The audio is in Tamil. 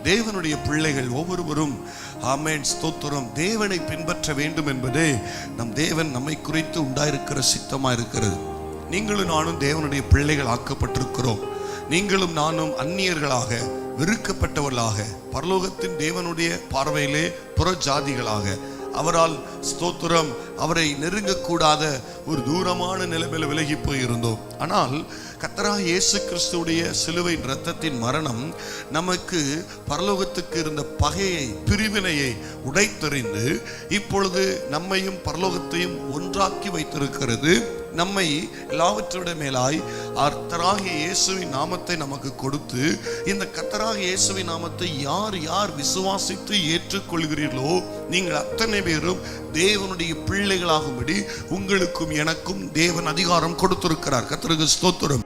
தேவனுடைய பிள்ளைகள் ஒவ்வொருவரும் ஆமென் ஸ்தோத்திரம் தேவனை பின்பற்ற வேண்டும் என்பதே நம் தேவன் நம்மை குறித்து உண்டாயிருக்கிற சித்தமாக இருக்கிறது. நீங்களும் நானும் தேவனுடைய பிள்ளைகள் ஆக்கப்பட்டிருக்கிறோம். நீங்களும் நானும் அந்நியர்களாக, வெறுக்கப்பட்டவர்களாக, பரலோகத்தின் தேவனுடைய பார்வையிலே புற ஜாதிகளாக, அவரால் ஸ்தோத்திரம் அவரை நெருங்கக்கூடாத ஒரு தூரமான நிலைமையில் விலகி போயிருந்தோம். ஆனால் கர்த்தராகிய இயேசு கிறிஸ்துவுடைய சிலுவையின் இரத்தத்தின் மரணம் நமக்கு பரலோகத்துக்கு இருந்த பகையை, பிரிவினையை உடைத்தெறிந்து இப்பொழுது நம்மையும் பரலோகத்தையும் ஒன்றாக்கி வைத்திருக்கிறது. நம்மை எல்லாவற்றோட மேலாய் கர்த்தராகிய இயேசுவின் நாமத்தை நமக்கு கொடுத்து, இந்த கர்த்தராகிய இயேசுவின் நாமத்தை யார் யார் விசுவாசித்து ஏற்றுக்கொள்கிறீர்களோ நீங்கள் அத்தனை பேரும் தேவனுடைய பிள்ளைகளாகும்படி உங்களுக்கும் எனக்கும் தேவன் அதிகாரம் கொடுத்திருக்கிறார். கர்த்தருக்கு ஸ்தோத்திரம்.